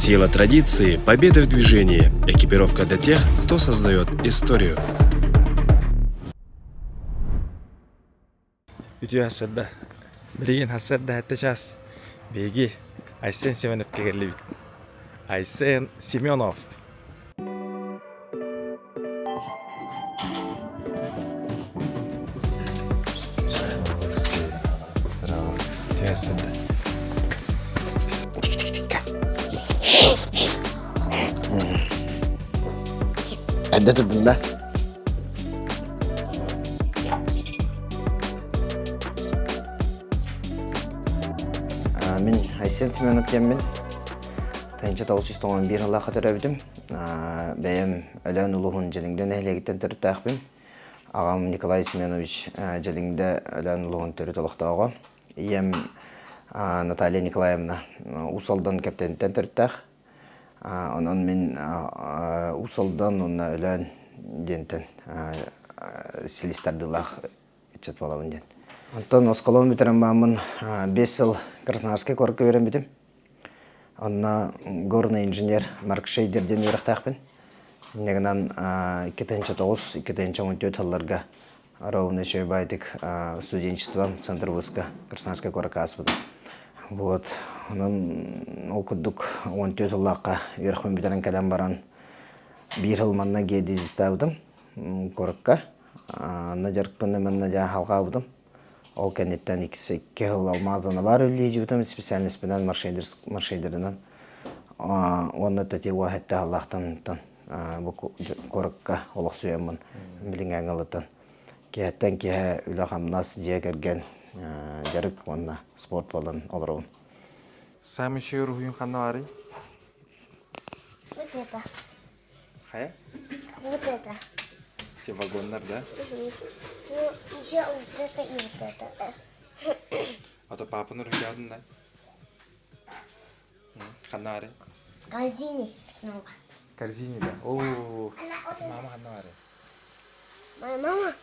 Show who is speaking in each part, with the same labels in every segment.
Speaker 1: Сила традиции, победа в движении, экипировка для тех, кто создает историю.
Speaker 2: Ütü hasırda. Bilgin hasırda hatta şas. Bilgi. Aysen Semenov kegerli bit. Aysen Semenov. Ütü hasırda.
Speaker 3: Әдді тұрдың да? Мен Айсен Семенов кеммен. Тайынша 991 жылға қатыр өбідім. Бәйім әлін ұлығын jelingден әлегіттен түрітті ақпен. Ағам Николай Семенович jelingде әлін ұлығын түріт олықтауға. Ием Наталья Николаевна Усалдан кәптенттен түрітті ақ. Онан мен Усалдан онна өлән дентен стилистардылақ етчет болауын ден. Антон Осколон бітерін бамын 5 жыл Краснодарский көрікке берен бітім. Онна горный инженер Марк Шейдерден өріқтақпын. Негінен 2009-2014 жылларға ровно еще байтик студенчеством Центр вузка Краснодарский көрікке асбыды. Вот, онын оқыдық 14 жыллаққа верхын бітерін кәден баран bir yıl manna gediziste avdım korkka. Anna jarkpını manna ja halqa avdım. Ol kennetten 2 yıl almazana var öyleyci bitem spesialist bilen marşeyderinden. Onda tati vahatta Allah'tan bu korkka oluq suyamın bilingen alıtan. Kehatten keha ülaqam nas diye kergen jarık onna sport falan olurun.
Speaker 2: Сами еще ругин ханавари.
Speaker 4: Вот это.
Speaker 2: Хая?
Speaker 4: Вот это.
Speaker 2: Те вагонlar да?
Speaker 4: Ну, еще вот это и вот это.
Speaker 2: Ата папаны ругядын да? Ханавари.
Speaker 4: Корзине снова.
Speaker 2: Корзине да? Ооо. Мама ханавари.
Speaker 4: Моя мама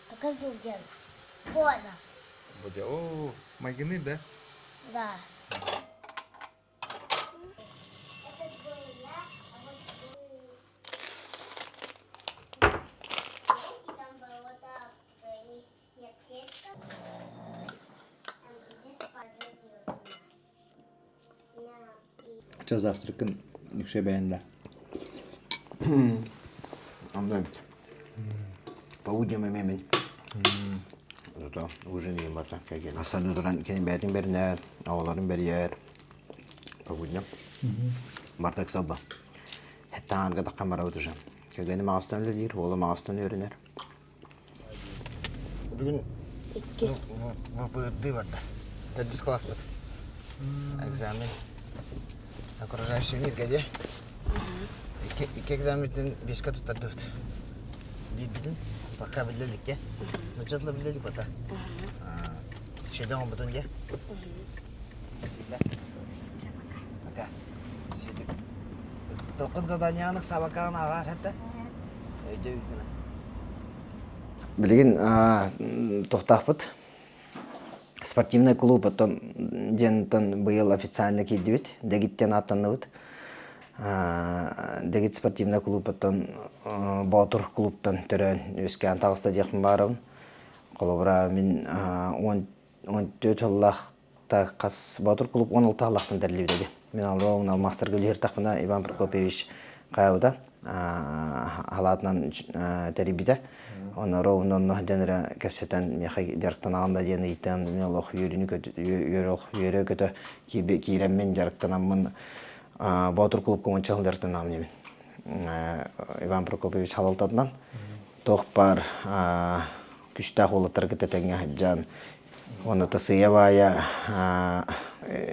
Speaker 4: покажу где она. Вот она.
Speaker 2: Буде. Ооо. Майгины да?
Speaker 4: Да.
Speaker 2: Что завтракın yüksek beğendi?
Speaker 3: Ondan Полуднем емемен. Зато ужин ем барсан кәген. Асаны тұран кенен бәрдің бәрінер, ауаларын бәрiyер. Полуднем. Бартак салба. Хәтта аңға таққан бара өтішім. Кәгені мағастан өлер, олы мағастан өрінер. Бүгін ВПРД барды. 4 класс барды. Экзамен. Окружающий мир кәде. 2 экзаменден 5-ке тұттарды өт. Bildim. Пока bildik ya. Mücadele bildik bata. Şeyden on budun ya. Пока. Şeydik. Dokun zadanyanık sabakağına var hatta. Öyle ülküne. Bilgin tohtaqpıt. Спортивный клуб потом дентон был официально кидивит, дегиттен аттаныбыт. Дегит спортивный клуб потом Батур клубтан төрөн өскән тагыста дияқын барым. Қолыбыра мен 14 жыллақта қас Батур клуб 16 жыллақтан тәрілебдеді. Мен алуын мастер гүлер тақпына Иван Прокопьевич қайауда халатынан тәрібеді. Оны ровно денері кәпсетен мехай жарықтан ағында дені еттен мен олық үйері көті кейреммен жарықтанамын Батур клуб көмінчі жылдардың намынемен. Иван Прокопьевич халалтадынан тоқ бар күштақ олаттар кітетенге жан. Оны тасыя бая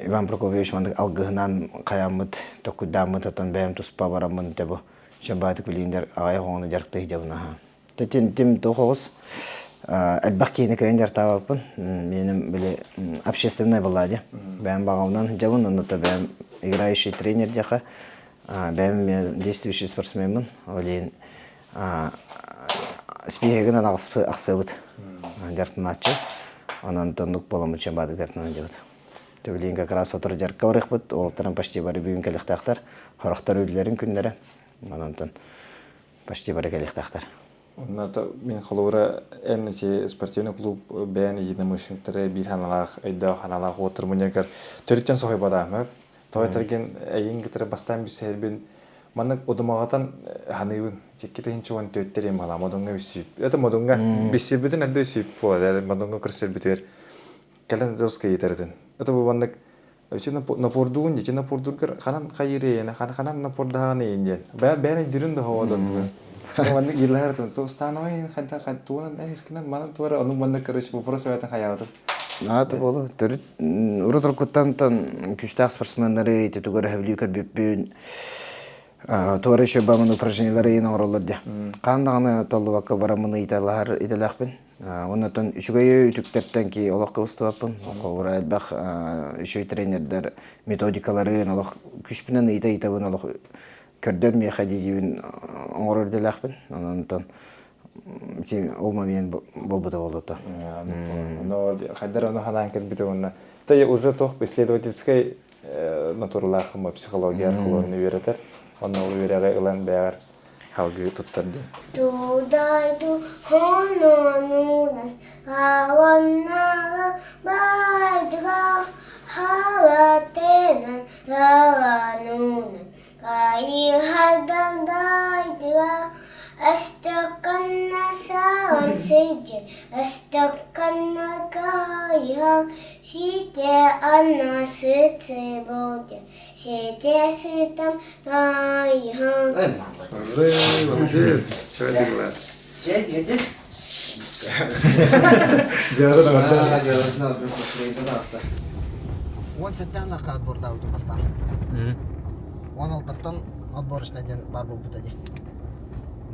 Speaker 3: Иван Прокопьевич мандық алғығынан қаямыд, тоқыдамыд, атан бәйім тұспа барамын дебі. Шын байтық білейіндер ағай қоңыны жарықты хидебіна. Тем тоқығыз әлбақ кейіні көйін жартабапын. Менің біле общественный болады. Бәйім бағауынан жабын, оныта бәйім играющий тренер деқа. Бәйім мен действующий спортсменмін. Олейін спейгінен ақсы бұд. Жартын атшы. Онан тондық боламын чын бадық жартынан жабыд. Төбелин как раз отыр жарка барык бут. Олтаран почти бары бүгүн келектактар. Хорохтар үйлерин күннәре. Анантан почти бары келектактар.
Speaker 2: Онда мен холора энти спортивный клуб бәян единомышленниктері бир ханалах, өйдө ханалах отыр мөнегер. Төрөттөн сохой бадамы. Тойтерген эйин гитре бастан бисербин. Маны одумагатан ханыбын. Теккете хинчуан төттерем бала модонга бисип. Это модонга бисибитен адды сип пола, модонга кырсыр битер. Келен жорска етерден. Это бу бандык напордуун, напордургар ханан кайрена, ханан напордаганы инден. Бәян дирин да хавадан туган. Мандык ирлер то станой ханта хантуан эскинен маны туара анын бандык короче вопрос айтан хаябыт.
Speaker 3: Аты болу. Төрөт урутур куттантан күчтак спортсмендери тетугөр хавликер беппүн. Туары еще бамын упражнениялары ең оролырды. Қандағаны толы ваққа барамыны италақпын. Оннан үшігайы үтіктерттен ки олақ қылысты баппын. Қолыра әлбақ үші тренердер методикалары олақ күшпінен итабын олақ көрдер ме қадидебін оңырырды лақпын. Оннан олма мен болбыда болуды.
Speaker 2: Қайдар оны ханан кәлбіті онна. Это уже тоқ исследовательской натуралахыма психология арқылы университет. Он уверяет Илэн Бэр халги туттарды.
Speaker 4: Тудайду хононудан аваннага байдга халатенан раванунан кайхадан дайдга Астаканна саан сиджин, астаканна кайхан, сите анна сыты будет, сите сытам кайхан.
Speaker 2: Молодец, чего делала?
Speaker 3: Чек, еди?
Speaker 2: Жару на вода.
Speaker 3: Жару на Он сеттен лаққа отборда ауды бастан. Он алтаттан отбор іштеден бар бол бұтади.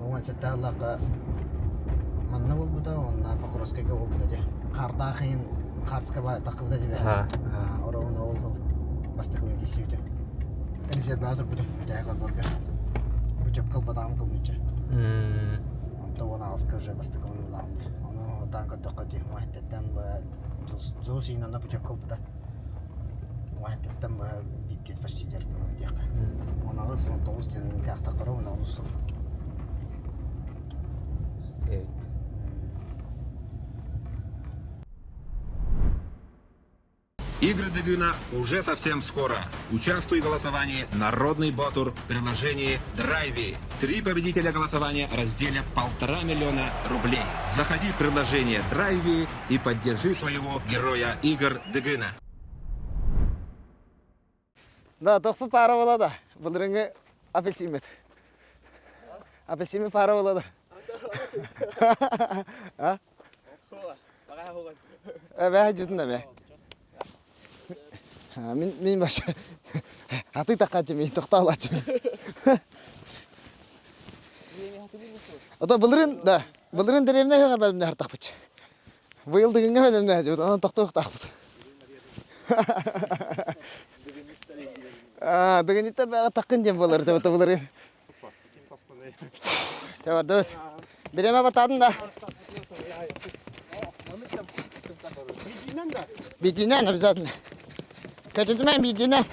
Speaker 3: Он сеттен лаққа манна бол бұта, онна Покровскайға бол бұтади. Қарда қиын Қарска тақы бұтади бәді. Орауына ол бастық өң кесі өте. Резерві адыр бұты, бұтаяқ отборға. Бүтеп қыл бадағым қыл мүтче. Онта оны ағысқа уже бастық өң ұлағымды. Оны таң көрдіққа де, мұхеттеттен бұ зоу сейінанда бүтеп қыл бұта. Мұхеттеттен бұ биткет почти дертіні бұтияққа. Оны ағыс 19 тен қақта қыру, оны ұсыл.
Speaker 5: Игры Дегюна уже совсем скоро. Участвуй в голосовании «Народный Ботур» в приложении Драйви. 3 победителя голосования разделят 1,5 миллиона рублей. Заходи в приложение Драйви и поддержи своего героя игр Дегюна.
Speaker 3: Да, тоқпы пара болады. Бұлырыңы апельсимет. Апельсимет пара болады. Бәе жүтін да бәе. Мен башы аты таққачы, мен тоқта алачы. Ота бұлырын, да, бұлырын дәреміне қағар бәлімді әр тақпычы. Бұйылдығыңа бәлімді әжі, оны тоқта өқті ақпыды. Дығыниттер бәға таққын жем болыр, өті бұлырын. Тәуір, дөт. Береме батадын да. Бетінен, обязательно. Kötüdümen bildiğine.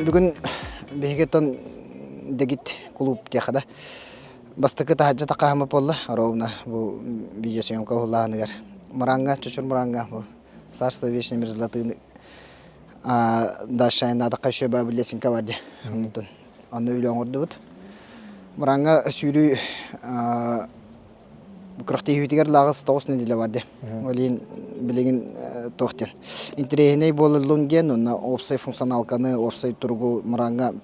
Speaker 3: Bugün Behigeton degit kulüp diyakada. Bastıkı tahacca takahımı polla. Arovna bu videosyonka hullağınıgar. Muranga, çocuk muranga bu. Sarsı вечный мерзлатыны. Дальше надо кайшы бабилесинка варди. Аны үйлен орды бұд. Мұранға сүйрі күріқті үйтігер лағыз 9 неделе варди. Олейін білеген тоқтен. Интерегіней болылын ген, оны опсай функционалканы, опсай тұрғы мұранға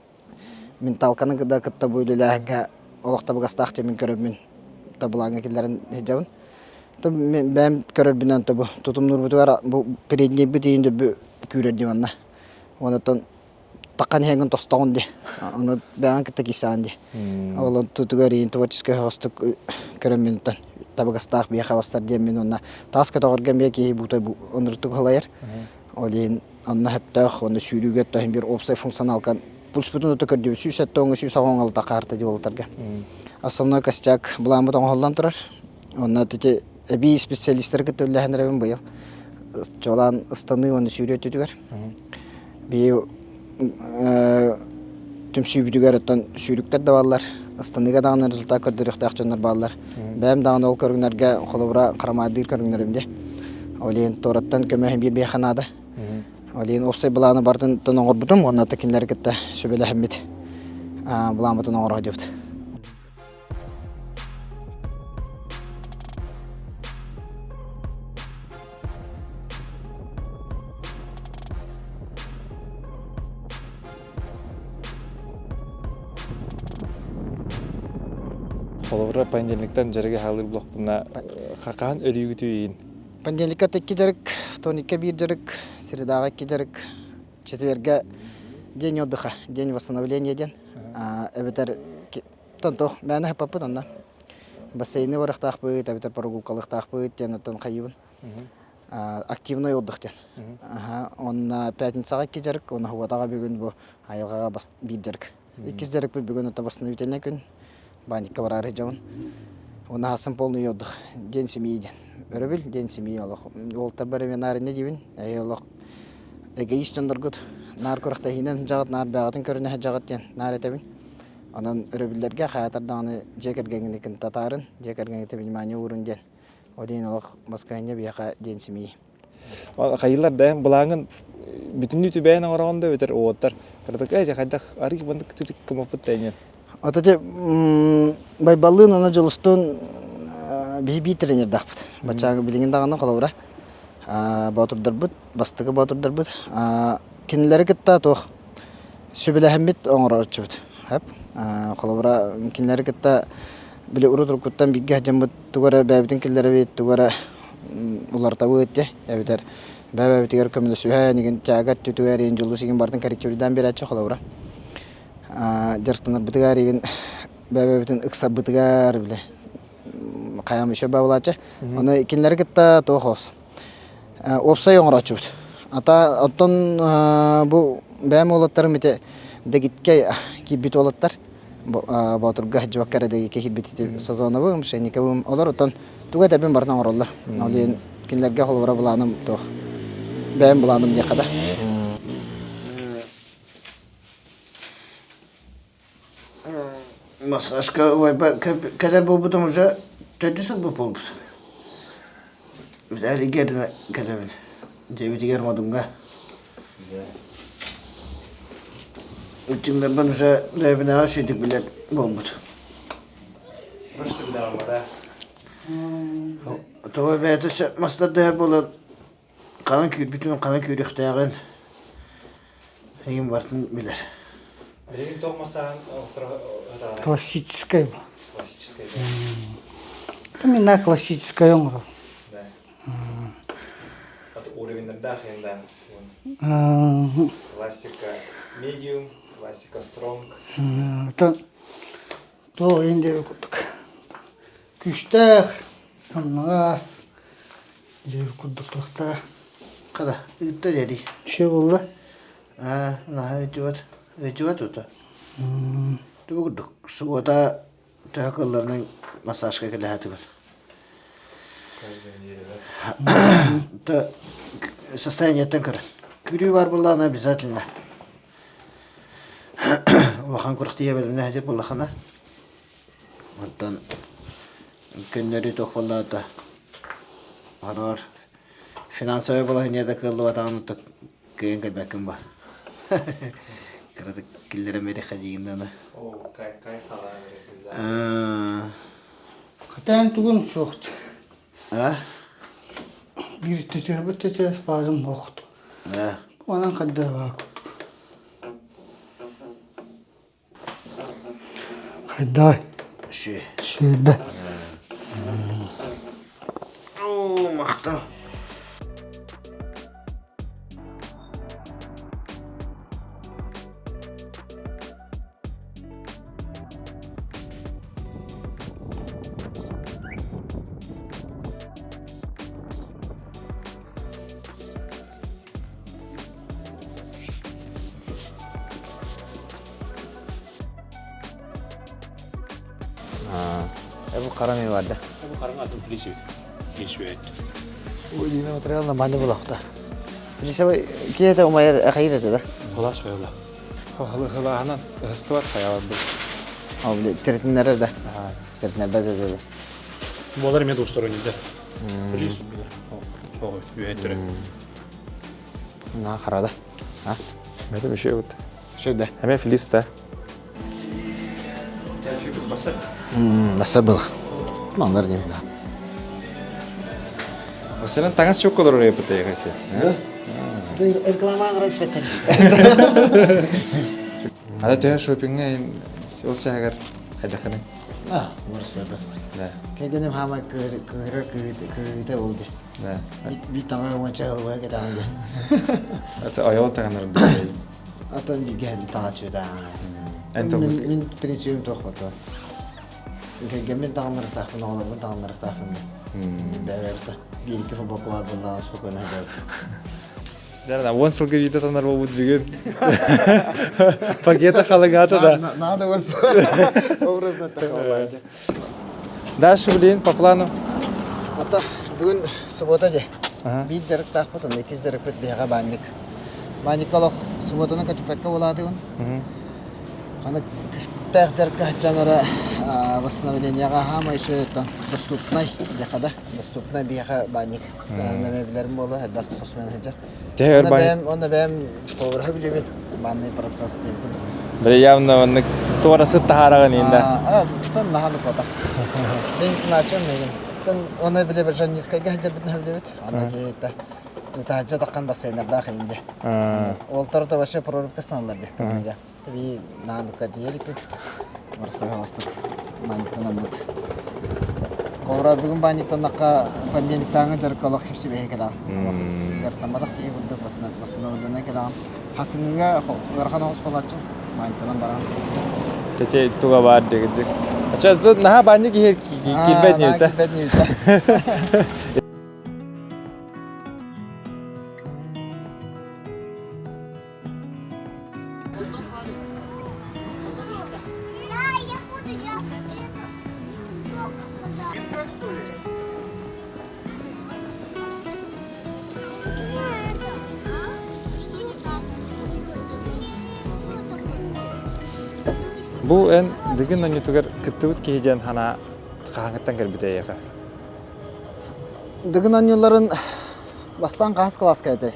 Speaker 3: менталканы да кітті бөйліләңгі олықта бұғастақ темін көрібін табылаңға келдерін хеджабын. Бәм көрібінен табы тұтымныр бұтығар передней бітейінде бі күрер диванна. Онытын таққан хеңін тостауын де. Оны бәңін кітті кесаған де. Олын тұтығар ең творческая хавасты көрімінтін. Табығастақ бия хавастар деймін онына. Тас көтіғырген бия кейі бұтай оныртық ғалайыр. Ол ең Anna heptah onu sürüget de bir opsiyon функционал kan pulс бүтүн өтө көрдү сүйсөт тоңу сүй сагон алта карта деп олтарга. Основной костяк буламы тоң холлан турар. Онна тете эби специалисттер көтөлләһенрәбен быел. Жолан ыстаны оны сүйрөтүдүгөр. Би түм сүйбүдүгөр оттон сүйрүктер да баллар. Ыстаныга дагы результат көрдүрүк тахчандар баллар. Бәм дагы ол көргүнөргө холобра карамадыр көргүнөрүмдө. Олен тораттан көмөһүн бир беханада. Олен опсай буланы бардын тоноңор бутум, онна текинлер кетте сөбеле хэммит. Буланы тоноңор деп.
Speaker 2: Холовра понедельниктен жерге халыр блокпуна какан өрүгүтүйин.
Speaker 3: Понедельникка текки жарык, вторникка бир жарык, средага ки жарык, четверга день отдыха, день восстановления ден. Эбетер тонто мәне хапапы тонна. Бассейны барактак быт, эбетер прогулкалыктак быт, тенатан кайыбын. Активный отдых ден. Он пятницага ки жарык, он хуатага бүгүн бу айылга бир жарык. 2 жарык бүгүн ата восстановительный күн. Банька барары жаман. Он хасын полный отдых, день семьи ден. Өрөбүл день семьи олох. Ол табары мен арыне дибин. Олох эгоист ондоргут. Нар көрөктө хинен жагат нар багатын көрүнө жагат ден. Нар этебин. Анан өрөбүллерге хаятардагы жекергеңдикин татарын, жекергеңдикти внимание урун ден. Один олох Москваня бияка день семьи.
Speaker 2: Кайылар да булаңын бүтүнү түбәйен ораганда бетер оттар. Кырдык эже кайдак арык бандык тизик кымапыт тайнен.
Speaker 3: Отате байбаллын ана жолустун би тренер дакпыт. Бачагы билген даганы калабыра. Батырдарбыт, бастыгы батырдарбыт. Кинлери кетта тох. Сөбеле хаммит оңорочут. Хап. Калабыра кинлери кетта биле урудур куттан бигге жамбыт тугара бабитин кинлери бит тугара улар табыт ябитер. Бабитигер көмөлө сүйә неген тягат түтүгәрен жолусыгын бардын коррективден берачы калабыра. Дертанар бытыгарыгын бабабытын ыксар бытыгар биле. Каям еще бавлачы. Аны кинлер кетта тохос. Опсай оңрачут. Ата оттон бу бәм олаттар мите дегитке кибит олаттар. Батырга жваккара деги кибит сезоновым, шениковым олар оттон туга табын бардан ораллар. Алын кинлерге холбара буланым тох. Бәм буланым якада. Массажка kadar bu butumuzda tedrisik bu buldu. Bir de geldi kadar. Cebiti gelmedim ga. Üçünden ben uza devine aşıydık bile buldu.
Speaker 2: Baştım da olmadı.
Speaker 3: Tabii beyte masada değer bolar. Kanan köy bütün kanan köy ihtiyacın. Heyim vartın bilir.
Speaker 2: Benim tokmasan
Speaker 6: Классическая.
Speaker 2: классическая.
Speaker 6: Именно классическая умра.
Speaker 2: Да. Вот уровень набрахенда. Классика medium, классика strong.
Speaker 6: Это то инде кутук. Күштәх, хамнас. Дер кудук тохта.
Speaker 3: Kada, itti dedi.
Speaker 6: Şey oldu.
Speaker 3: Nah, cuat tuh. Tuh, suota tahkallarına masajka kelahati var.
Speaker 2: Каждую неделю, да?
Speaker 3: Да, состояние тенкера. Кюри var буллана обязательно. Вахан курхтия белем нахдер буллахана. Оттан көннери тохваллата. Арар финансовый положение да кылды атаны так кыйын келбеким бар. Кырды киллере мере хадигиндана.
Speaker 2: О, кай халан.
Speaker 6: Хатан тугун сохт. Bir tütübü bazım yoktu. Onun kadar var. Kadar. Şeyde.
Speaker 3: Oo, makta. Bu karamı vardı.
Speaker 7: Bu karın adım Filisi. Filisi.
Speaker 3: Bu yine oturalım da mani bulakta. Filisi var kiyete umayır akayır ede.
Speaker 7: Kulaş böyle.
Speaker 2: Hılahынан ысты бар қаяла біз.
Speaker 3: Abi tertinler de. Tertinler de dedi.
Speaker 7: Bunlar mı dostlarıydı? Filisi. O üyeleri.
Speaker 3: Na karada. Ha?
Speaker 2: Мәді мүше өт.
Speaker 3: Şöyle.
Speaker 2: Әме филист та.
Speaker 3: Nasıl bu? Manlar diyeyim daha.
Speaker 2: Мәселен таңыз чөк колор өреп өте екесі.
Speaker 3: Reklaman respeten.
Speaker 2: Ада төе шопингге ол шағар қайдақының.
Speaker 3: Ah, burası be.
Speaker 2: Да.
Speaker 3: Kendim hama kıyıda oldu.
Speaker 2: Да.
Speaker 3: Bir tane maçı almaya gidendi.
Speaker 2: Аты аял тағанарын білмейді.
Speaker 3: Atan bir gen taçı da.
Speaker 2: Ente
Speaker 3: Min prinsipim toxmadı. Gemin tağınları taxmın oğlum tağınları taxmın. Бәвәрді. Bir iki futbol var bundan spokojno hadi.
Speaker 2: Жарна, 10 жылғы видео танар болып жүрген. Пакета қалыңаты да.
Speaker 3: Надо вас. Образно такого.
Speaker 2: Дальше, блин, по плану.
Speaker 3: Ата бүгін суббота же. Bir жарык тахпытын, 2 жарык бит бияга банник. Банник алак субботаны көтүпекке болады он. Аны күштәк жарыкка жанара восстановлениега хама еще доступный якада. Доступный бияга банник. Нәмәбиләрем болы, әлбәт спортсмен хаҗа.
Speaker 2: Тәгәр бай.
Speaker 3: Оны бәм повры билебен. Банный процесс дип.
Speaker 2: Бір явно оны торасы тахараган инде.
Speaker 3: Тан наханы кота. Мен начам мен. Тан оны биле бер жаннискага хаҗар бит нәһәлебет. Аны дийта. Таҗа таккан бассейннарда хәйинде. Ол тарта башы прорубка станларда. Тамга. Таби нанка диелик. Марсты хавастык. Мантанамыт. Ковра бүгүн баниктанакка пандемик таңы жаркалак сипсип экелан. Гартамадак ки булды басына улдана келан. Хасыңга гархана хоспалачы. Мантанам барансың.
Speaker 2: Тече туга бар дегенде. Ача тут наха банник килбет ньюта.
Speaker 3: Килбет ньюта.
Speaker 4: Да, я буду, я это только сказал.
Speaker 2: Бу эн деген ньютугар кыттыбыт киһиден хана хааңыттан кирбите яка.
Speaker 3: Дыгын аньюларын бастан каас класска эте.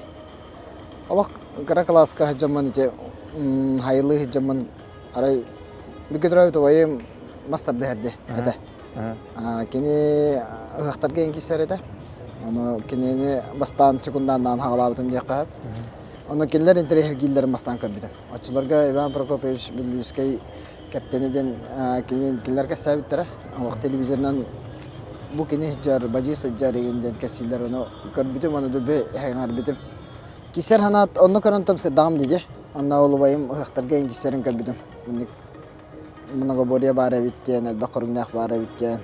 Speaker 3: Олох кара класска хаҗаман ите хайлы хаҗаман арай бигедрәү товайым мастер дәрде эте. Кини хактарга инкисер эте. Аны кинени бастан секундандан хагалабытым дияка. Аны кинлер интерхилгиллер бастан кирбите. Ачыларга Иван Прокопьевич Белюский каптениден кинлерге сабиттер. Олох телевизордан bu kini jar baji sajjar igen kasiler ono karbitum anu dube hangar bitum kiser hanat onno karantam se dam dije anna olbayım hıhtarga ingiserin karbitum munik munaga boriya bara bitten el bakarunyak bara bitten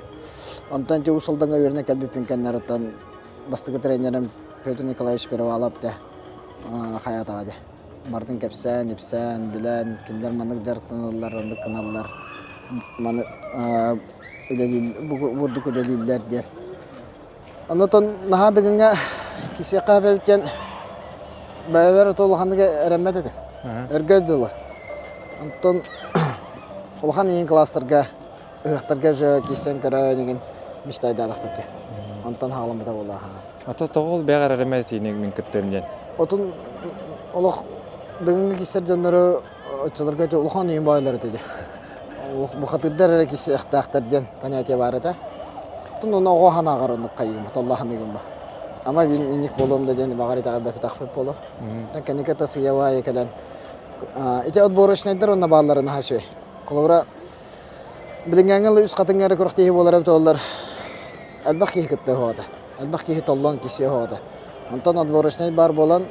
Speaker 3: ondan te usaldanga yörne kalbipin kanaratan bastıgı trenerim Petr Nikolaevich Pervalap da hayat ade Martin Kapsan ipsan bilen kinler manak jartanlar ondak kanallar man Öyle vurduk ödeliler diye. Anlatan naha degenge kişi kahveyken beraber otolhanıga rahmet etti. Ergöldüler. Anton olhan yeni klaslarga, ıhtarga je kişen kara degen müştayda alakpeti. Anton halamda ola.
Speaker 2: Ата тоғыл бәғар rahmet ettiğini min kıttırımden.
Speaker 3: Otun olak degenge kişer canları açılırga te olhan yeni baylar dedi. Bu hatırlar ki ihtardan понятие var da. Tunu o hana garını kayım. Allah'ın izniyle. Ama ben inik bolumda den bagari taqabda taqfip bolu. Ta kenika tasiyava yekadan. Ite odboroş nedir onun bağlarını haşe. Kolora bilingangel üst katınları kurqtihi bolar tollar. Albaqi hikette hoda. Albaqi tollan kişi hoda. Antan odboroş ne bar bolan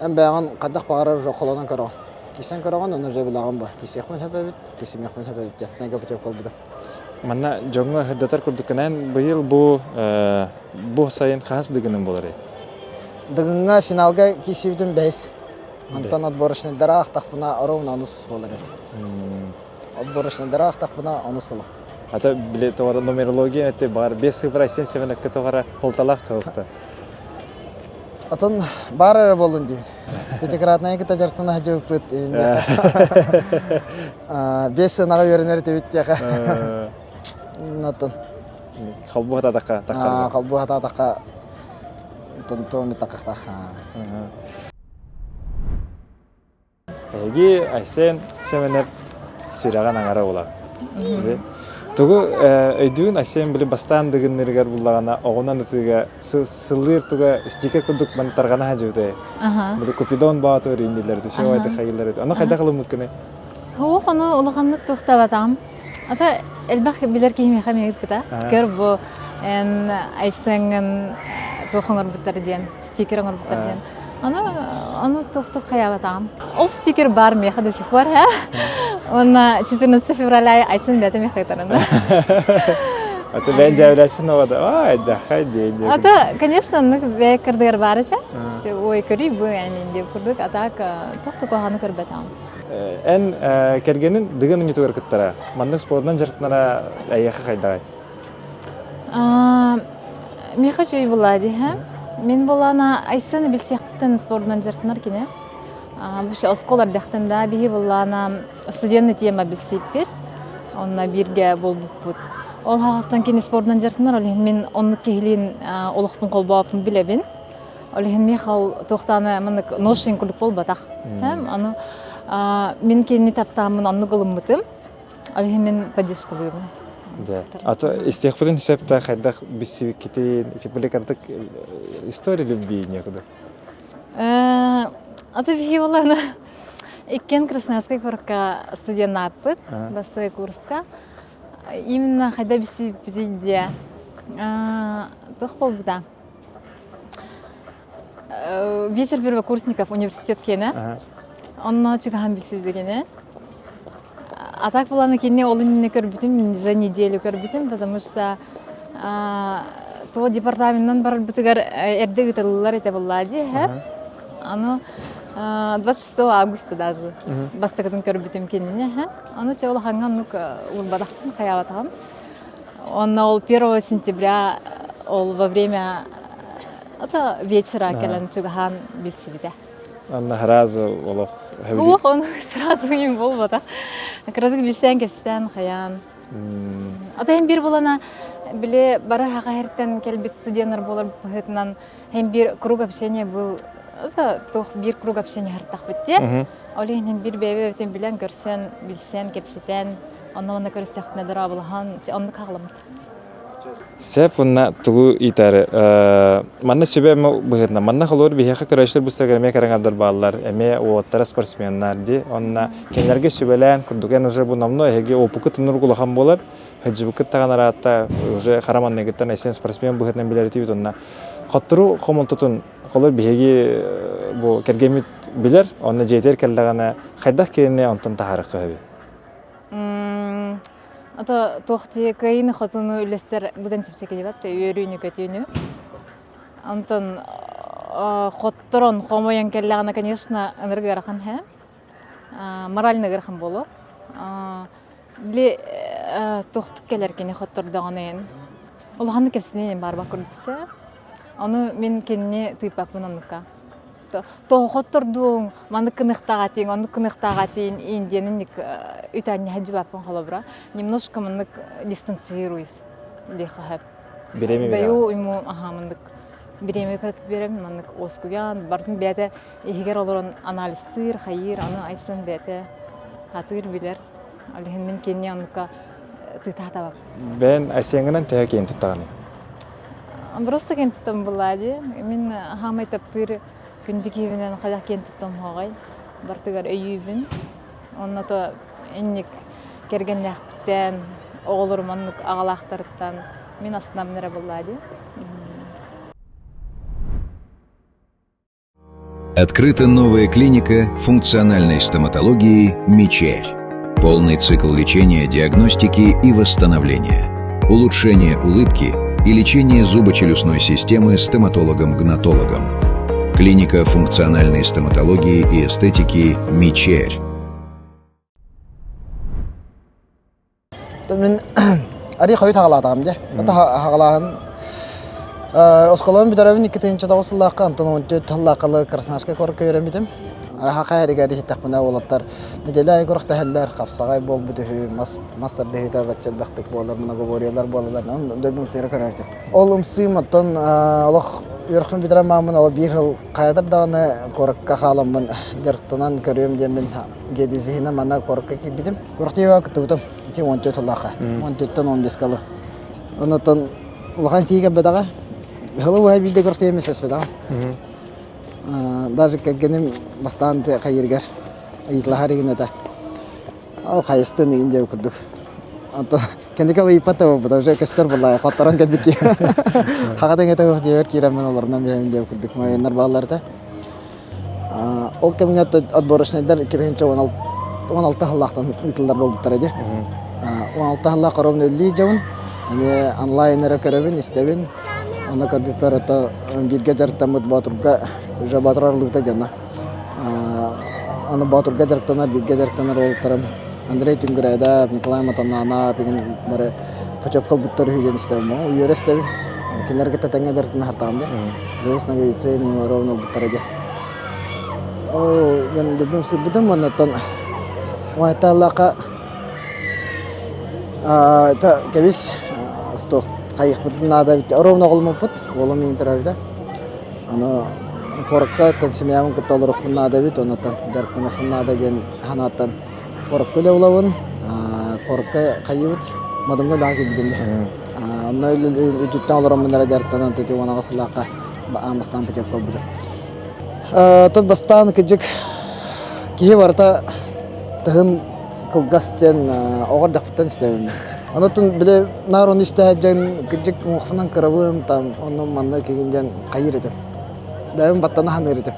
Speaker 3: en bayan qadaq bağarar qolanan karan. Kisen karagan onu jebilagam ba. Kisek men hababit, kisim yak men hababit. Nega butep kalbida.
Speaker 2: Манна жоңга хырдатар курдукканан быйыл бу сайын хас дегенем болар.
Speaker 3: Дыгынга финалга кисибдим 5. Антон отборочный дарах тахпына ровно анус болар. Отборочный дарах тахпына анусыл.
Speaker 2: Ата биле товар нумерология это бар 5-0 севен кетовара холталах тоқта.
Speaker 3: Атын бар болун ди. Пятикратная кита жартына жып бит. 5 сынага беренер тебит яка. Натын.
Speaker 2: Халбу хатака такка.
Speaker 3: Калбу хатака. Тон такта.
Speaker 2: Эги айсен севенер сүраган аңара була. Тугу өйдүн айсен биле бастан дегеннергер буллагана огонан өтүгө сылыр туга стика кудук мантаргана хажуте. Бу купидон баатыр индилерди шоайда хайылдар. Аны кайда кылым мүмкүн?
Speaker 8: هو أنا أولغنك تختار بتعم. أتا البخ بيلر كي مي خميت كده. كربو إن أيسن توخنر بتردين ستيكر بتردين. أنا تختار خيال بتعم. أول ستيكر بار مي خد سفرها. وأنا شتى نسافر على أيسن بيت مي خيطرنا.
Speaker 2: أتا بين جاولاشن وده ده خيدي.
Speaker 8: أتا конечно إنك بكر دير بارته. ويكريب يعني دي كردك أتاك تختار كهانو كربتعم.
Speaker 2: En kergenin degen ni tugar kittara. Manna sportdan jartnara ayyaha kayday.
Speaker 8: Ми хочу и влади, ха. Мен болана айсаны билсехтен спортдан жартнар кине. Вообще осколар дахтанда бихи болана студентный тема билсепет. Онна бирге болбут. Ол хагаттан кине спортдан жартнар ал мен онны кехлин олохтун колбапын билебин. Ал ми хал тохтаны мындык ношин кулук болбатак. Һәм аны мен кенни таптамын онны кылыммытым. Ал мен поддержка буйбун.
Speaker 2: Да. Ата истехпудын хисапта хайдах бисси кити типуликардык история любви некуда.
Speaker 8: Ата бихи болана иккен Красноярская корка студент напыт, басты курска. Именно хайда бисси пидиде. Тох болбуда. Вечер первокурсников университет кене. Он чыган бисси дегене. А так было кине олын не көрбүтүм за неделю көрбүтүм, потому что то департаменттен бар бүтүгөр эрдеги тыллар эте боллади, аны 26 августа даже бастыгын көрбүтүм кине, аны чола ханган урбадактын хаябатагам. Он 1 сентября во время это вечера келен чуган бисибиде.
Speaker 2: Анна сразу олох
Speaker 8: هو он сразу им болбата. Кразык билсен кепстен хаян. Ата hem bir bolana биле бара хагыртан келбит студенттер болар бытынан hem bir круг общения был. Аса тох bir круг общения хартак битте. Олен hem bir бебе битен билен көрсен, билсен кепсетен, анна көрсөк недер абылган, анны кагылам.
Speaker 2: Сеп унна тугу итары. Манна сөбе быгытна. Манна холор бихеха көрөшлөр бустагырме караңадар баллар. Эме оттара спортсменнар ди. Онна кенлерге сөбелен курдуген уже бу намно эге опукут нургулахан болар. Хыжбукут таганарата уже хараманны гыттан эсен спортсмен быгытнан билерти бит онна. Хоттуру комонтутун холор бихеги бу кергемит билер. Онна жетер келдагана хайдах кене онтан тахарыкы хеби.
Speaker 8: Ата тохти кайын хотуну үлестер будан чипсеке дебат, үйөрүүнү көтүүнү. Антон хотторон комоян келлагана, конечно, энергиярахан хэ. Морально гархан боло. Биле тохтук келер кени хоттордогонен. Ол ханны кепсинен барба курдукса. Аны мен кенне тыйпапынаныкка. То хоттордуң мандыкыныктагатин, ондукыныктагатин индиянник үтәнне хаҗбапын халабра. Немножко мандык дистанцируюсь. Дихахап.
Speaker 2: Береме бер.
Speaker 8: Даю ему мандык береме кратык берем, мандык оскуян, бардын бәте егер олорон анализтыр, хайыр, аны айсын бәте хатыр билер. Алыхын мен кенне ондукка тытатабап.
Speaker 2: Бен айсеңнен тәкен туттаганы.
Speaker 8: Просто кен туттам булади. Мен хамай таптыр күндүк евинен кадак кен туттам хагай. Бартыгар өйүбүн. Онна то инник керген яктан оголормонук агалактарыттан мен астына менере булади.
Speaker 9: Открыта новая клиника функциональной стоматологии «Мичерь». Полный цикл лечения, диагностики и восстановления. Улучшение улыбки и лечение зубочелюстной системы стоматологом-гнатологом. Клиника функциональной стоматологии и эстетики «Мичерь».
Speaker 3: Мен ари хойт хагалатам де. Ата хагалаан осколон битеревин 2-9 антон 14 лакалы Красноярска корка беремидим. Арахака эригәри хитакмына олаттар. Неделя горохта хәлләр капсагай бол бүтү мастер дехита баччал бактык болар мына говориялар болалар. Дөбүм сыйра карарды. Олым сыйматтан Аллах юрхын битерем мамын ал бир ел кайдар даны коракка халамын диртанан көрөм демен геди зихина мана коракка кибидим. Корохтыга кытыбым. 14 лака. 14тан 15 калы. Онотан улахан тиге бедага. Хеллоуай биде корохта эмес эспеда. Даже как генем бастанты кайыргар итлахаригин это кайыстын инде курдук ато кендикалы ипата потому что кастер была хатаран кедбики хагаден это жер кирамен олорнан бемде курдук майнар балларда ол кемге отборочныйдар 2016 халлахтан итлар болуптар эди 16 халлах коровны ли жабын эми онлайнера көрөбүн истебин аны көрбүп барата бирге жарыктамыт батурга уже батырлыкта жана аны батурга жарыктанар бирге жарыктанар олтарым Андрей Түнгүрайда Николай Матанана деген бары путевкал буттар үйген истебим уйөрестебин кинерге татаңга жарыктан хартагам де жолусна гейце неме ровно буттар эди ген дебим сыбыдым манатан уайталака та кебис то кайык надо бит ровно голмопут олом интеравда аны коракка тенсимиямын кытолорук надо бит онотан жарыктан надо ген ханаттан коракка левлавын коракка кайыбыт мадыңга лаги бидимде аны үтүттөн олором менен жарыктан тети онага сылакка амастан путеп калбыды тот бастан кыжык кие барта тыгын кылгастен огордактан истебим анатын биле нарон истежен кыжык мухфанан кырабын там ону манна кегинден кайыр этим бәйім баттана ханыр етім.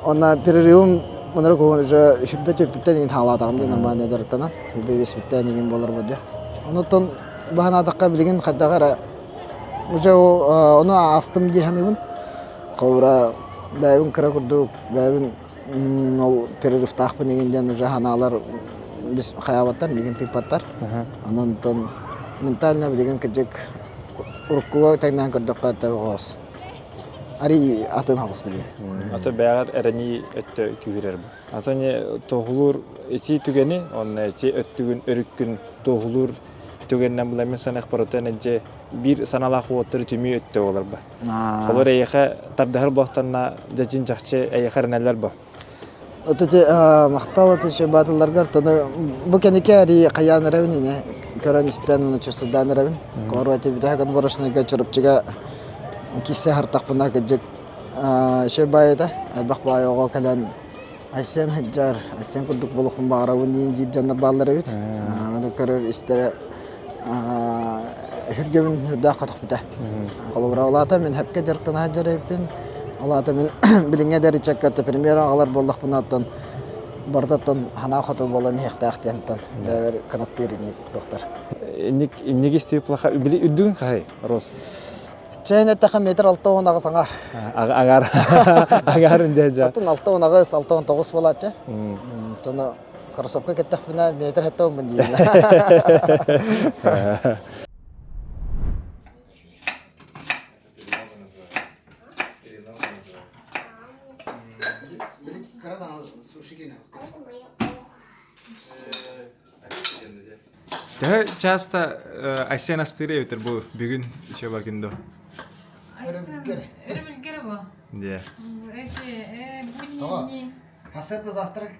Speaker 3: Она перерывым мұнары көңін уже хүббет-өпбіттен ең халатағым дейін нормальный жарықтанан. Хүббет-өпбіттен ең болар бұды. Онытын бағын адаққа білген қайдағара уже оны астым дейханығын. Қауыра бәйін кіра күрдік, бәйін ол перерыв тақпын егенден уже ханалар біз қаябаттар, меген типаттар. Онытын ментально білген кәжек ұрыққыға тәңнен күрдік қайта қоғыз. Ари атын хагыс билген.
Speaker 2: Ата бәгәр әрәни өттө күгерер бу. Ата не тоғулур эти түгени, онна эти өттүгүн өрүккүн тоғулур түгеннән була мен санак паратан эже бир саналак оттыр түмү өттө болар ба. Холор эйха тардахыр бактанна жачин жакчы эйхар нәләр ба.
Speaker 3: Өтөте мактал өтөчө батылларга тоны бу кенеке ари каян рәвнине көрөнүстән уны чөсөдан рәвин. Колорвати бидаган борышныга чырыпчыга киссе хартақпына кәжек шөбайда әлбақ байыға кәлән айсен хыджар, айсен күрдік болуқын бағырауын дейін жид жанар баллары бет. Оны көрір істері хүргемін хүрдақ қатық біті. Қолыбыра олата мен әпке жарықтан хыджар әйіппен. Олата мен біліңе дәрі чәккәтті премьера ағалар болдық бұнаттан бардаттан хана қаты болан еқті әқтенттен бәвер канаттыр инник доқтар.
Speaker 2: Инник істеу плаха үдігін қай, Рос?
Speaker 3: Чайна таха метр 6 онагы саңар.
Speaker 2: Агарын жажа.
Speaker 3: Атын 6 онагы 6-9 болачы. Тоны кроссовка кеттек бина метр хеттем бин дейін.
Speaker 2: Часто Асен астыры өтір бұл бүгін үші бакындо.
Speaker 8: Өрүбүлгөрө бу.
Speaker 2: Да.
Speaker 8: Буни.
Speaker 3: Хасетті завтрак.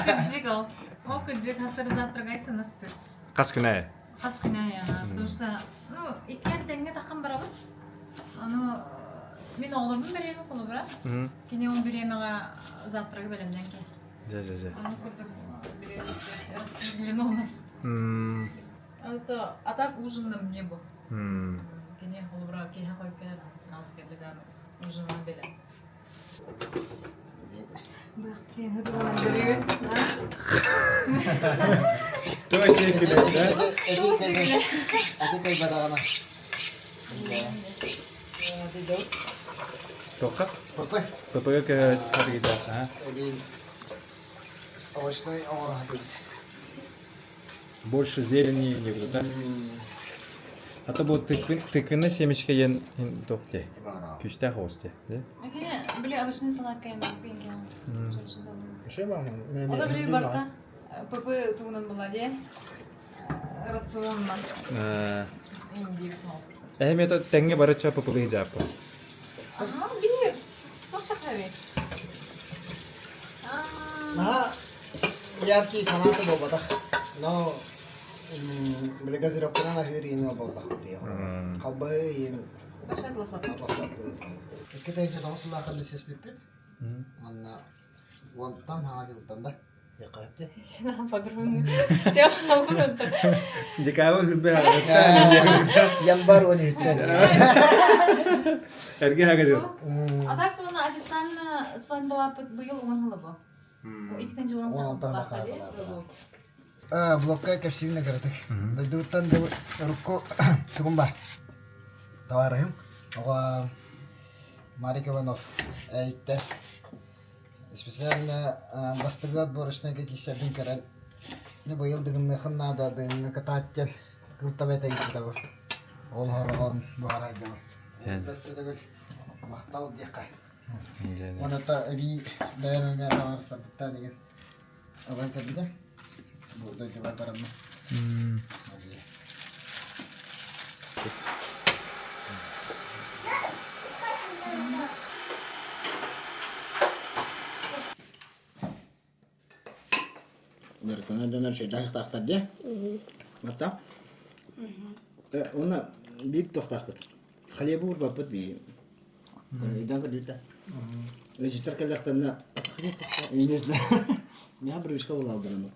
Speaker 8: Кыджик ол. Ол кыджик хасыр завтрак айсын астыр.
Speaker 2: Қас күнәй?
Speaker 8: Қас күнәй, потому что, иккен теңге таққан барабын. Аны мен оғылырмын беремін қолы бұра. Кене он беремеға завтрагы бәлемден кен.
Speaker 2: Жа.
Speaker 8: Аны көрдік распределено у нас. Это, а так ужином не был. Кене қолы бұра кейха қойпер, сынауыз керлідан ужинан бәлем. Бақтен ғыды болан көреген.
Speaker 2: Той кекілі, да?
Speaker 3: Әді кай бадағана.
Speaker 2: Тоққа?
Speaker 3: Попай.
Speaker 2: Попайға кәді кетті.
Speaker 3: Овощной оңыр хаты.
Speaker 2: больше зелени не будет, да? А то будет тыквенный семечко ен тухте. Күчтә хосте, да?
Speaker 8: Әкене, біле, обычный салат кайын бейінген.
Speaker 3: Şey var mı?
Speaker 8: O da біле барта, пөпі туғынан бола де, рационнан. Индик мол.
Speaker 2: Әйме то тәңге барыча пыпылы жапы.
Speaker 8: Ага, біле, тоқ шақырабе.
Speaker 3: Aha, яркий фанаты болбада. Но газировкадан ажырыйын болбада. Қалбы ен
Speaker 8: Башат ласап.
Speaker 3: Кетейінші тоғысылға қылды сес беппет. Анна уанттан хаға жылттан да. Яқайыпты.
Speaker 8: Сена подругу. Тя халқырынды.
Speaker 2: Декабы хүлбе хағырытта.
Speaker 3: Янбар оны үттен.
Speaker 2: Әрге хағыры.
Speaker 8: А так bunu официально свадьба быйыл уңанылы бу. O ilk tence ulan
Speaker 3: Уанттан да блокка кәпсивіне кірдік. Дайдуыттан да рукко түгін ба. Товарым. Оға Марик Иванов әйтті. Специально бастығы отборышына кекесердің көрін. Бұйыл дығынны қыннада дығынғы кататтен қылтап әті етті. Ол хорған бұғар айды. Дәсілігіл мақтал деқа. Оны та әбей бәйіміме атамарыстар бітті деген. Оған кәбіде. Бұл дөйді бар барымны. Berkena döner şeyden tahta diye. Mata. Ona bir tahta. Хлебу урбапыт би. Идан кадыта. Регистр калактанда хлеб. Я не знаю. Я брюшка улал бана.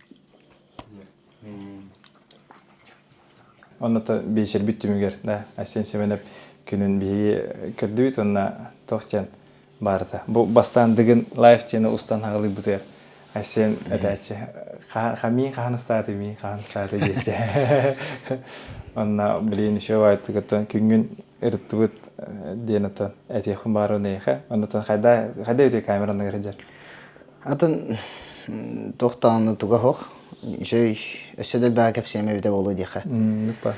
Speaker 2: Онната бешер бүттүмүгер, да. Асен семенеп күнүн биги кирдүбүт, онна тохтен барда. Бу бастандыгын лайфтени устан хагылы бутер. Асен эдачи. Хамин ханыстады ми, ханыстады десе. Онна билин шовайты гытан күнгүн эртүбүт дената этехин бары нейха. Оннан кайда өтө камераны көрөжөр.
Speaker 3: Атын тохтаны туга хох. Жей өсөдөл баа кепсеме бите болу диха.
Speaker 2: Лупа.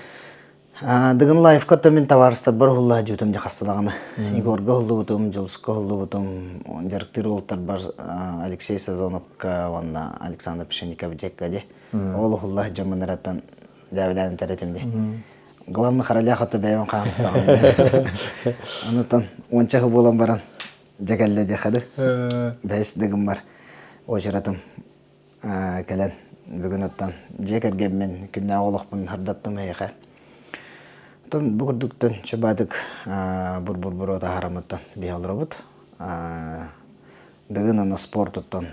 Speaker 3: Дыгын лайфка томин товарыстар бар хулла жутум жахасталаганы. Игорга хуллу бутум, Жолска хуллу бутум, жарыктыр олтар бар Алексей Сазоновка, ванна Александр Пшеников декка де. Ол хулла жаманараттан жавиланы теретимди. Главный хараля хаты бәйван қағыныстағаны. Анытан онча хыл болан баран жагаллы дехады. Бәйс дыгым бар. Ожыратым кәлен бүгін оттан жекергенмен күнне олықпын хардаттым әйіға. Тон бүгірдіктен шыбадық бұр-бұр ота харамыттан бейалыр бұд. Дығын ана спорт оттан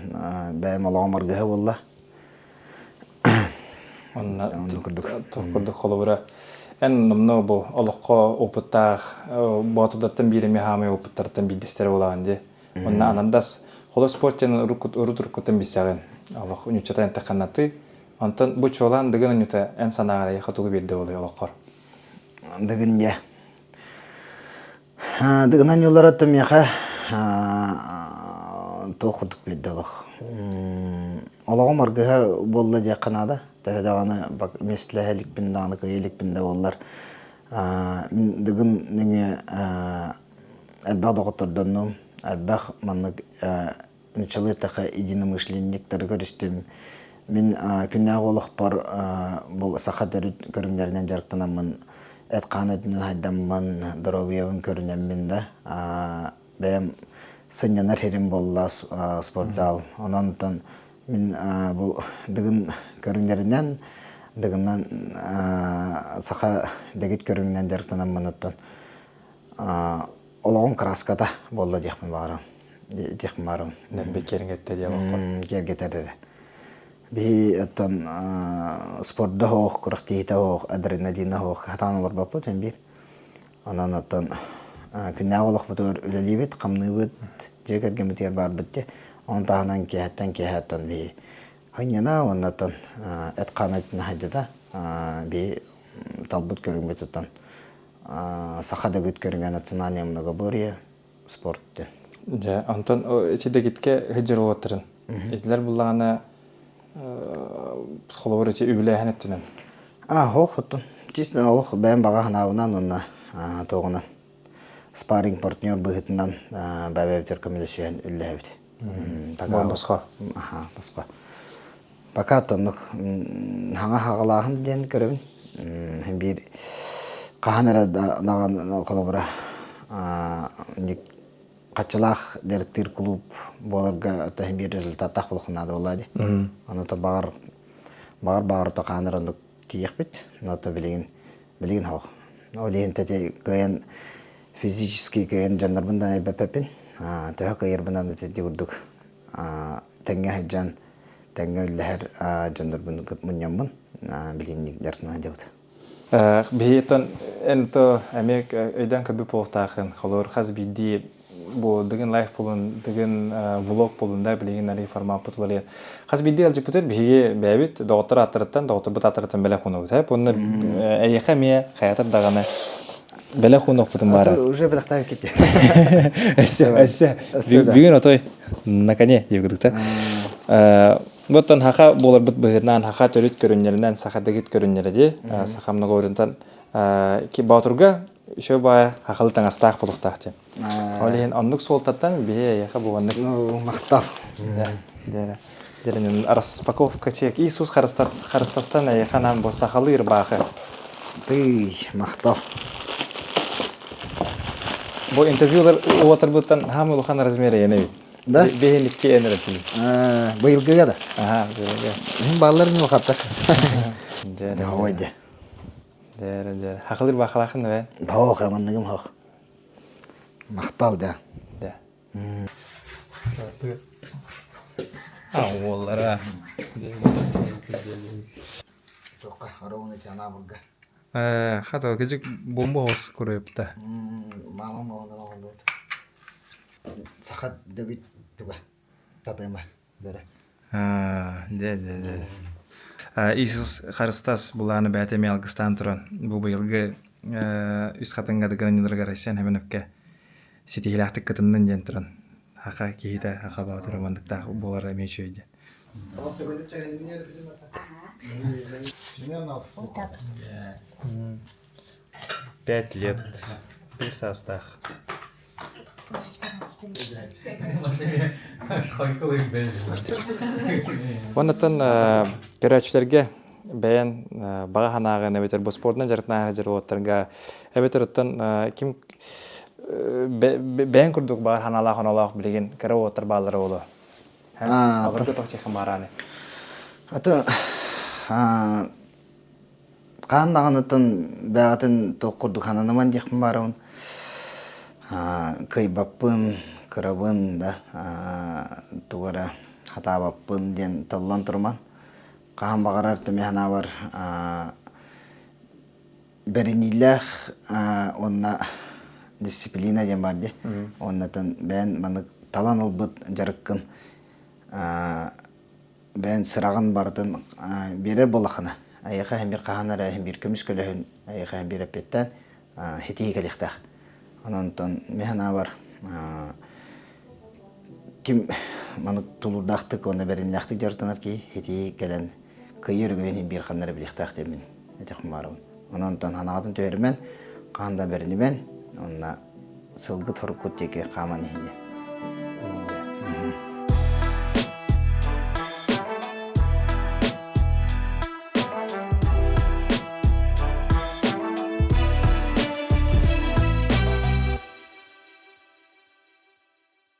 Speaker 3: бәйім олағым арғығы болла.
Speaker 2: Онна тоқырдық қолы бұра. Ән нұмны бұл олыққа опыттақ, батудаттан биреме хамай опыттардан бидестері олаған де. Онна анандас қолы спорттен ұрут-ұркуттан бисағын. Олық үнүчатан тақанаты. Онтан бұл чолан дығын үнүті ән санағара еқатуғы берді олай олыққар.
Speaker 3: Дығын я. Дығынан yollar attım yaqa тоқырдық берді олық. Олағым арғыға болла жақынада. Тәhdağını bak meslehelik bindağını kıyılık binde ollar. Dığın nüge elbağ doğuturdunum. Elbağ manlık nüçalı taqa единомышленниктері көрістім. Мен күннәғ олық бар бұл сақадар көріңдерінен жарықтанамын. Әтқан өтінен хайдамын, дұровиявын көрінемін да. Бәйім сынянар херім болла спортзал. Онан мен бұл дығын көріңдерінен, дығыннан сақа дегет көріңден жарықтанам мұныттан. Олағын краскада болды дейхмін барым.
Speaker 2: Бекерін кетті де олыққа.
Speaker 3: Кергетер. Бей өттен спортда хоқ, күріқтейті хоқ, адреналина хоқ, хатан олар бапы өтен бір. Онан өттен күнне олық бұтығыр үлелей бет, қамны бет, жекерген бітер бар бітте. Он тағынан кехеттен бей. Хайнена оннаттан әтқан өтіне хайдыда бей талбыт көрің бет өттен. Сақада көт көрінген национальный многоборье спорттен.
Speaker 2: Жа, онтан әчеде кетке хүджір оғытырын. Әтілер бұлағына холовар эти үбүлэхэн эттүнен.
Speaker 3: Хох оттон. Чистен олох бән бага ханабынан онна тоғынан. Спарринг партнер быгытынан бәбәбтер коммуникацион үлләбит.
Speaker 2: Басқа.
Speaker 3: Басқа. Пока тоннук хаңа хагалаһын ден көрөбүн. Hem bir kahanera dağın kolabora ник качылах директор клуб боларга та hem bir результат тахлыхнады болады. Аны та бар та канарондук тиехбит. Ната билеген хок. Олен тете гаян физически гаян жандарбында бепепин. Та кайырбынан тете дигурдук. Теңге хаҗан теңге ләһәр жандарбын муньямын. Билинник дәртнә дәвт.
Speaker 2: Биетон энто Америк өйдән көбү полтахын. Холор хаз бидди бу диген лайф булын, диген влог булында билеген ари формат бутлары. Хаз бидди алҗы бутер биге бәбит доктор атыраттан доктор бут атыраттан белә хуну. Хәп онны әйәхә ме хаятыр даганы белә хуну бутын бара.
Speaker 3: Уже беләктә китте.
Speaker 2: Әсә. Биген отой на коне йөгдүктә. Вот он хаха болар бит быгырнан хаха төрүт көрүннөрүнөн сахадагит көрүннөрү сахамны горунтан ки батурга ошо бая хахыл таңастак булуктакчы. Олен аннык солтаттан бие яха буганнык
Speaker 3: мактал.
Speaker 2: Деренин распаковка чек Иисус Христостан яханан бо сахалы ирбахы.
Speaker 3: Ты мактал.
Speaker 2: Бу интервьюлар уатырбыттан хамыл хан размери енебит.
Speaker 3: Да?
Speaker 2: Бехеликке энерти.
Speaker 3: Быйылгыга да.
Speaker 2: Быйылгыга.
Speaker 3: Мен балалар не вакытта.
Speaker 2: Ойда. Дер. Хакылыр бахалахын бе?
Speaker 3: Боо хамандыгым хак. Мактал да.
Speaker 2: Да. Оллара.
Speaker 3: Тока арауны жана бурга.
Speaker 2: Хата кежик бомба хос көрөптө.
Speaker 3: Мама мону сахат дөгүт туга. Татайма. Бере.
Speaker 2: Иисус Христос буланы бәтеме алгыстан туран. Бу быйылгы үс хатынга дагынныларга рәсән хәбенепкә. Ситихилахтык кытыннан ден туран. Хака киһитә хака батыр мандыкта булар эмечөйдә. 5 лет. При состах. Оннан көрәчләргә бәян баганага нәбетер бу спортны жарытна жарыттарга әбетертен ким бәян күрдүк бар ханалах билеген каравоттар баллары олы. Аларга тохти хамараны.
Speaker 3: Ата каннагынытын бәгатын токурдук хананаман дихм барун. Кайбаппын, карабын да тугара хатабаппын ден таллан турман. Кахан багарар тумяна бар беринилах онна дисциплина ден бар де. Оннатан бән маны талан албыт жарыккын бән сырагын бардын берер болахына. Аяқа hem bir каханара hem bir көмүс көлөһүн аяқа hem bir апеттен хетиге лихтах. Анантан механа бар. Ким маны тулурдактык оны беринлактык жартанар ки хети келен кыйыргын бир ханнары билихтак демин. Этехм барым. Анантан ханадын төрмен канда бернимен онна сылгы торукут теке каман хинде.